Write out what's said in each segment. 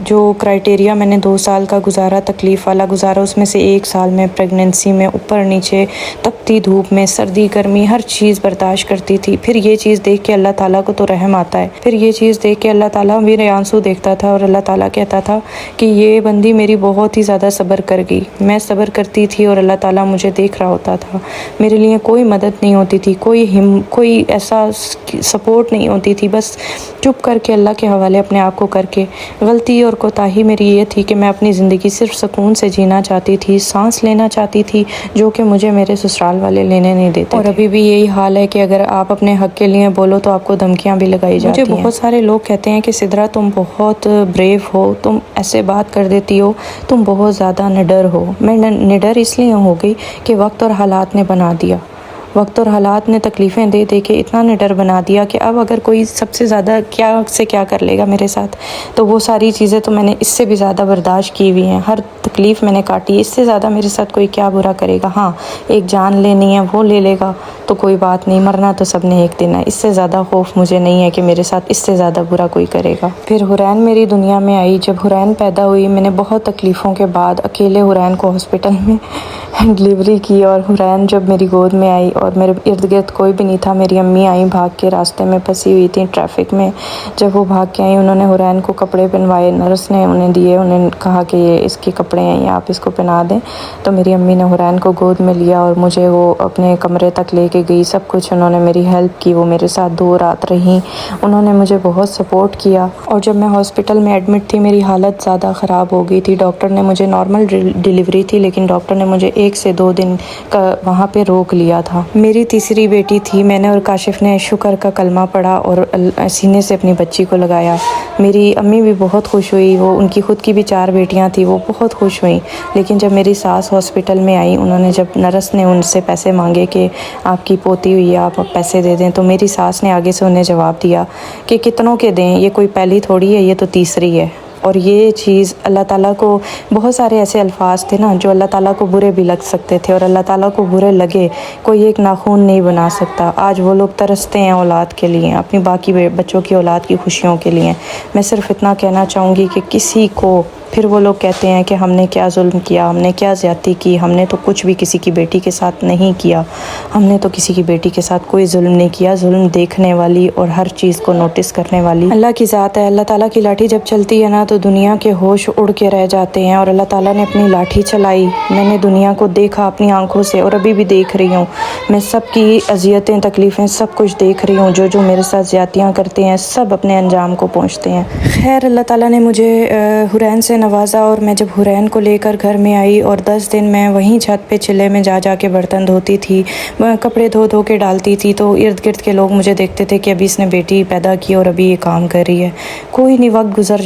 جو کرائٹیریا میں نے 2 سال کا گزارا، تکلیف والا گزارا، اس میں سے 1 سال میں پریگننسی میں اوپر نیچے تپتی دھوپ میں سردی گرمی ہر چیز برداشت کرتی تھی۔ پھر یہ چیز دیکھ کے اللہ تعالیٰ کو تو رحم آتا ہے، پھر یہ چیز دیکھ کے اللہ تعالیٰ میرے آنسو دیکھتا تھا اور اللہ تعالیٰ کہتا تھا کہ یہ بندی میری بہت ہی زیادہ صبر کر گئی۔ میں صبر کرتی تھی اور اللہ تعالیٰ مجھے دیکھ رہا ہوتا تھا۔ میرے لیے کوئی مدد نہیں ہوتی تھی، کوئی ایسا سپورٹ نہیں ہوتی تھی، بس چپ کر کے اللہ کے حوالے اپنے آپ کو کر کے۔ غلطی اور کوتاہی میری یہ تھی کہ میں اپنی زندگی صرف سکون سے جینا چاہتی تھی، سانس لینا چاہتی تھی، جو کہ مجھے میرے سسرال والے لینے نہیں دیتے اور ابھی بھی یہی حال ہے کہ اگر آپ اپنے حق کے لیے بولو تو آپ کو دھمکیاں بھی لگائی جاتی ہیں۔ مجھے بہت سارے لوگ کہتے ہیں کہ سدرا تم بہت بریو ہو، تم ایسے بات کر دیتی ہو، تم بہت زیادہ نڈر ہو۔ میں نڈر اس لیے ہو گئی کہ وقت اور حالات نے بنا دیا، وقت اور حالات نے تکلیفیں دے دے کے اتنا نڈر بنا دیا کہ اب اگر کوئی سب سے زیادہ کیا کر لے گا میرے ساتھ، تو وہ ساری چیزیں تو میں نے اس سے بھی زیادہ برداشت کی ہوئی ہیں، ہر تکلیف میں نے کاٹی ہے، اس سے زیادہ میرے ساتھ کوئی کیا برا کرے گا۔ ہاں ایک جان لینی ہے وہ لے لے گا تو کوئی بات نہیں، مرنا تو سب نے ایک دن ہے، اس سے زیادہ خوف مجھے نہیں ہے کہ میرے ساتھ اس سے زیادہ برا کوئی کرے گا۔ پھر حرین میری دنیا میں آئی۔ جب حرین پیدا ہوئی میں نے بہت تکلیفوں کے بعد اکیلے حرین کو ہاسپٹل میں ڈلیوری کی، اور حرین جب میری گود میں آئی اور میرے ارد گرد کوئی بھی نہیں تھا، میری امی آئیں بھاگ کے، راستے میں پھنسی ہوئی تھیں ٹریفک میں، جب وہ بھاگ کے آئیں انہوں نے حرین کو کپڑے پہنوائے، نرس نے انہیں دیے، انہیں کہا کہ یہ اس کے کپڑے ہیں یہ آپ اس کو پہنا دیں، تو میری امی نے حرین کو گود میں لیا اور مجھے وہ اپنے کمرے تک لے کے گئی، سب کچھ انہوں نے میری ہیلپ کی، وہ میرے ساتھ 2 رات رہیں، انہوں نے مجھے بہت سپورٹ کیا۔ اور جب میں ہاسپٹل میں ایڈمٹ تھی میری حالت زیادہ خراب ہو گئی تھی، ڈاکٹر نے مجھے نارمل ڈلیوری تھی لیکن ڈاکٹر نے مجھے 1 سے 2 دن کا وہاں پہ روک لیا تھا۔ میری تیسری بیٹی تھی، میں نے اور کاشف نے شکر کا کلمہ پڑھا اور سینے سے اپنی بچی کو لگایا۔ میری امی بھی بہت خوش ہوئی، وہ ان کی خود کی بھی 4 بیٹیاں تھیں، وہ بہت خوش ہوئیں۔ لیکن جب میری ساس ہاسپٹل میں آئی، انہوں نے جب نرس نے ان سے پیسے مانگے کہ آپ کی پوتی ہوئی ہے آپ پیسے دے دیں، تو میری ساس نے آگے سے انہیں جواب دیا کہ کتنوں کے دیں، یہ کوئی پہلی تھوڑی ہے، یہ تو تیسری ہے۔ اور یہ چیز اللہ تعالیٰ کو، بہت سارے ایسے الفاظ تھے نا جو اللہ تعالیٰ کو برے بھی لگ سکتے تھے، اور اللہ تعالیٰ کو برے لگے کوئی ایک ناخون نہیں بنا سکتا۔ آج وہ لوگ ترستے ہیں اولاد کے لیے، اپنی باقی بچوں کی اولاد کی خوشیوں کے لیے۔ میں صرف اتنا کہنا چاہوں گی کہ کسی کو، پھر وہ لوگ کہتے ہیں کہ ہم نے کیا ظلم کیا، ہم نے کیا زیادتی کی، ہم نے تو کچھ بھی کسی کی بیٹی کے ساتھ نہیں کیا، ہم نے تو کسی کی بیٹی کے ساتھ کوئی ظلم نہیں کیا۔ ظلم دیکھنے والی اور ہر چیز کو نوٹس کرنے والی اللہ کی ذات ہے۔ اللہ تعالیٰ کی لاٹھی جب چلتی ہے نا تو دنیا کے ہوش اڑ کے رہ جاتے ہیں، اور اللہ تعالیٰ نے اپنی لاٹھی چلائی، میں نے دنیا کو دیکھا اپنی آنکھوں سے، اور ابھی بھی دیکھ رہی ہوں، میں سب کی اذیتیں تکلیفیں سب کچھ دیکھ رہی ہوں، جو میرے ساتھ زیادتیاں کرتے ہیں سب اپنے انجام کو پہنچتے ہیں۔ خیر اللہ تعالیٰ نے مجھے حرین سے نوازا، اور میں جب حرین کو لے کر گھر میں آئی اور 10 دن میں وہیں چھت پہ چلے میں جا کے برتن دھوتی تھی، کپڑے دھو کے ڈالتی تھی، تو ارد گرد کے لوگ مجھے دیکھتے تھے کہ ابھی اس نے بیٹی پیدا کی اور ابھی یہ کام کر رہی ہے۔ کوئی نہیں، وقت گزر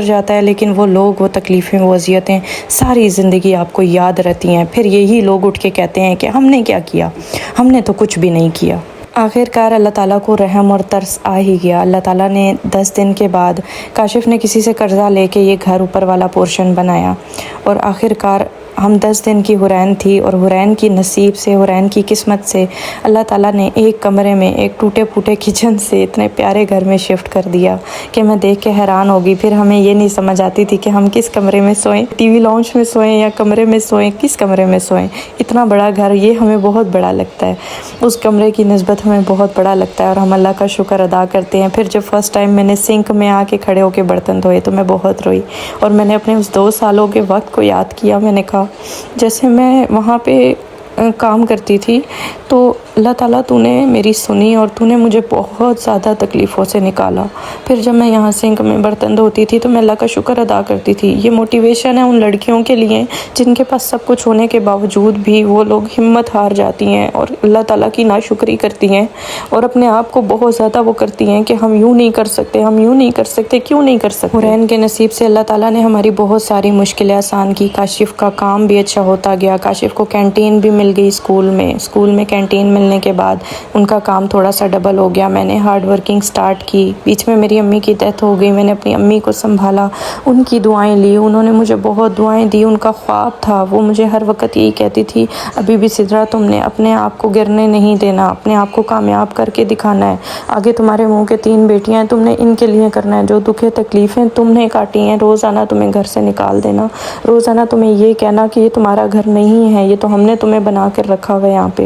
جاتا ہے لیکن وہ لوگ، وہ تکلیفیں، وہ اذیتیں ساری زندگی آپ کو یاد رہتی ہیں۔ پھر یہی لوگ اٹھ کے کہتے ہیں کہ ہم نے کیا کیا، ہم نے تو کچھ بھی نہیں کیا۔ آخر کار اللہ تعالیٰ کو رحم اور ترس آ ہی گیا۔ اللہ تعالیٰ نے 10 دن کے بعد کاشف نے کسی سے قرضہ لے کے یہ گھر اوپر والا پورشن بنایا، اور آخر کار ہم 10 دن کی حرین تھی، اور حرین کی نصیب سے، حرین کی قسمت سے اللہ تعالیٰ نے ایک کمرے میں، ایک ٹوٹے پھوٹے کچن سے اتنے پیارے گھر میں شفٹ کر دیا کہ میں دیکھ کے حیران ہوگی۔ پھر ہمیں یہ نہیں سمجھ آتی تھی کہ ہم کس کمرے میں سوئیں، ٹی وی لاؤنج میں سوئیں یا کمرے میں سوئیں، کس کمرے میں سوئیں۔ اتنا بڑا گھر یہ ہمیں بہت بڑا لگتا ہے، اس کمرے کی نسبت ہمیں بہت بڑا لگتا ہے، اور ہم اللہ کا شکر ادا کرتے ہیں۔ پھر جب فرسٹ ٹائم میں نے سنک میں آ کے کھڑے ہو کے برتن دھوئے تو میں بہت روئی، اور میں نے اپنے اس 2 سالوں کے وقت کو یاد کیا۔ میں نے کہا جیسے میں وہاں پہ کام کرتی تھی تو اللہ تعالیٰ تو نے میری سنی اور تو نے مجھے بہت زیادہ تکلیفوں سے نکالا۔ پھر جب میں یہاں سنک میں برتن دھوتی تھی تو میں اللہ کا شکر ادا کرتی تھی۔ یہ موٹیویشن ہے ان لڑکیوں کے لیے جن کے پاس سب کچھ ہونے کے باوجود بھی وہ لوگ ہمت ہار جاتی ہیں اور اللہ تعالیٰ کی ناشکری کرتی ہیں، اور اپنے آپ کو بہت زیادہ وہ کرتی ہیں کہ ہم یوں نہیں کر سکتے، ہم یوں نہیں کر سکتے، کیوں نہیں کر سکتے۔ حرین کے نصیب سے اللہ تعالیٰ نے ہماری بہت ساری مشکلیں آسان کی۔ کاشف کا کام بھی اچھا ہوتا گیا، کاشف کو کینٹین بھی مل مل گئی اسکول میں کینٹین ملنے کے بعد ان کا کام تھوڑا سا ڈبل ہو گیا. میں نے ہارڈ ورکنگ سٹارٹ کی. بیچ میں میری امی کی ڈیتھ ہو گئی. میں نے اپنی امی کو سنبھالا, ان کی دعائیں لی, انہوں نے مجھے بہت دعائیں دی. ان کا خواب تھا, وہ مجھے ہر وقت یہی کہتی تھی, ابھی بھی سدرا تم نے اپنے آپ کو گرنے نہیں دینا, اپنے آپ کو کامیاب کر کے دکھانا ہے. آگے تمہارے منہ کے 3 بیٹیاں ہیں, تم نے ان کے لیے کرنا ہے. جو دکھ تکلیفیں تم نے کاٹی ہیں, روزانہ تمہیں گھر سے نکال دینا, روزانہ تمہیں یہ کہنا کہ یہ تمہارا گھر نہیں ہے, یہ تو ہم نے تمہیں بنا کر رکھا ہوا ہے یہاں پہ,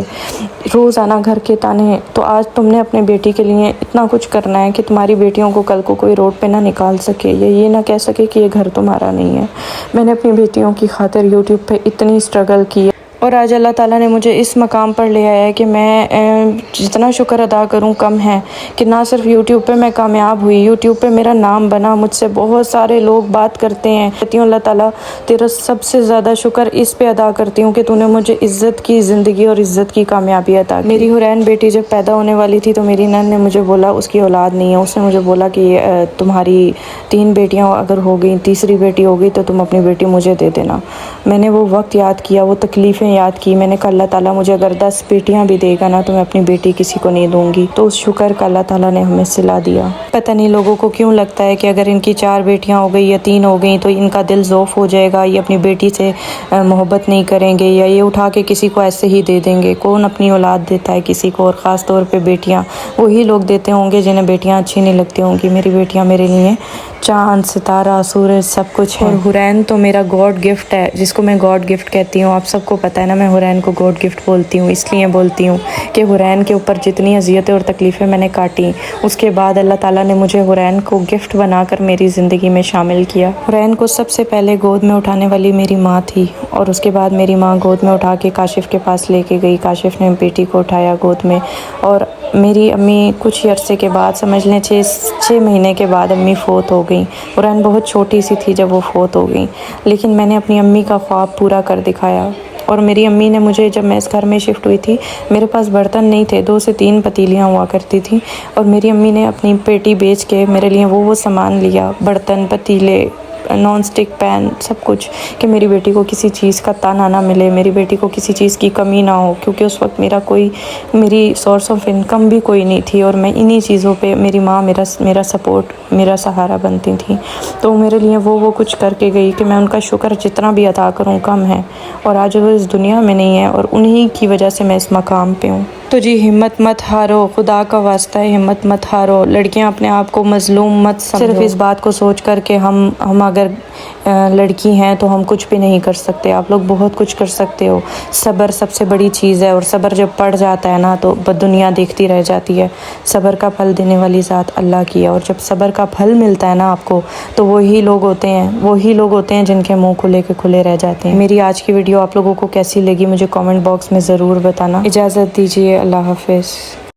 روزانہ گھر کے تانے. تو آج تم نے اپنے بیٹی کے لیے اتنا کچھ کرنا ہے کہ تمہاری بیٹیوں کو کل کو کوئی روڈ پہ نہ نکال سکے, یا یہ نہ کہہ سکے کہ یہ گھر تمہارا نہیں ہے. میں نے اپنی بیٹیوں کی خاطر یوٹیوب پہ اتنی اسٹرگل کی, اور آج اللہ تعالیٰ نے مجھے اس مقام پر لے آیا ہے کہ میں جتنا شکر ادا کروں کم ہے, کہ نہ صرف یوٹیوب پہ میں کامیاب ہوئی, یوٹیوب پہ میرا نام بنا, مجھ سے بہت سارے لوگ بات کرتے ہیں. کہتی ہوں اللہ تعالیٰ تیرا سب سے زیادہ شکر اس پہ ادا کرتی ہوں کہ تو نے مجھے عزت کی زندگی اور عزت کی کامیابی عطا کی. میری حرین بیٹی جب پیدا ہونے والی تھی تو میری نند نے مجھے بولا اس کی اولاد نہیں ہے. اس نے مجھے بولا کہ تمہاری 3 بیٹیاں اگر ہو گئیں, تیسری بیٹی ہو گئی تو تم اپنی بیٹی مجھے دے دینا. میں نے وہ وقت یاد کیا, وہ تکلیفیں یاد کی. میں نے کہا اللہ تعالیٰ مجھے اگر 10 بیٹیاں بھی دے گا نا تو میں اپنی بیٹی کسی کو نہیں دوں گی. تو اس شکر کا اللہ تعالیٰ نے ہمیں صلا دیا. پتہ نہیں لوگوں کو کیوں لگتا ہے کہ اگر ان کی 4 بیٹیاں ہو گئی یا 3 ہو گئیں تو ان کا دل ضعف ہو جائے گا, یہ اپنی بیٹی سے محبت نہیں کریں گے, یا یہ اٹھا کے کسی کو ایسے ہی دے دیں گے. کون اپنی اولاد دیتا ہے کسی کو, اور خاص طور پہ بیٹیاں وہی لوگ دیتے ہوں گے جنہیں بیٹیاں اچھی نہیں لگتی ہوں گی. میری بیٹیاں میرے لیے چاند, ستارہ, سورج سب کچھ ہے. اور حرین تو میرا گاڈ گفٹ ہے, جس کو میں گاڈ گفٹ کہتی ہوں. آپ سب کو پتہ ہے نا, میں حرین کو گاڈ گفٹ بولتی ہوں. اس لیے بولتی ہوں کہ حرین کے اوپر جتنی اذیتیں اور تکلیفیں میں نے کاٹی, اس کے بعد اللہ تعالیٰ نے مجھے حرین کو گفٹ بنا کر میری زندگی میں شامل کیا. حرین کو سب سے پہلے گود میں اٹھانے والی میری ماں تھی, اور اس کے بعد میری ماں گود میں اٹھا کے کاشف کے پاس لے کے گئی. کاشف نے بیٹی کو اٹھایا گود میں, اور میری امی کچھ عرصے کے بعد, سمجھ لیں 6 مہینے کے بعد امی فوت ہو گئیں. حرین بہت چھوٹی سی تھی جب وہ فوت ہو گئیں, لیکن میں نے اپنی امی کا خواب پورا کر دکھایا. اور میری امی نے مجھے, جب میں اس گھر میں شفٹ ہوئی تھی, میرے پاس برتن نہیں تھے, 2 سے 3 پتیلیاں ہوا کرتی تھیں, اور میری امی نے اپنی پیٹی بیچ کے میرے لیے وہ سامان لیا, برتن, پتیلے, نان سٹک پین, سب کچھ, کہ میری بیٹی کو کسی چیز کا تانا نہ ملے, میری بیٹی کو کسی چیز کی کمی نہ ہو. کیونکہ اس وقت میری سورس آف انکم بھی کوئی نہیں تھی, اور میں انہی چیزوں پہ, میری ماں میرا سپورٹ, میرا سہارا بنتی تھی. تو میرے لیے وہ کچھ کر کے گئی کہ میں ان کا شکر جتنا بھی ادا کروں کم ہے. اور آج وہ اس دنیا میں نہیں ہے, اور انہی کی وجہ سے میں اس مقام پہ ہوں. تو جی ہمت مت ہارو, خدا کا واسطہ ہے ہمت مت ہارو. لڑکیاں اپنے آپ کو مظلوم مت سمجھو. صرف اس بات کو سوچ کر کہ ہم اگر لڑکی ہیں تو ہم کچھ بھی نہیں کر سکتے. آپ لوگ بہت کچھ کر سکتے ہو. صبر سب سے بڑی چیز ہے, اور صبر جب پڑ جاتا ہے نا تو دنیا دیکھتی رہ جاتی ہے. صبر کا پھل دینے والی ذات اللہ کی ہے, اور جب صبر کا پھل ملتا ہے نا آپ کو, تو وہی لوگ ہوتے ہیں جن کے منہ کھلے کے کھلے رہ جاتے ہیں. میری آج کی ویڈیو آپ لوگوں کو کیسی لگی مجھے کامنٹ باکس میں ضرور بتانا. اجازت دیجیے, اللہ حافظ.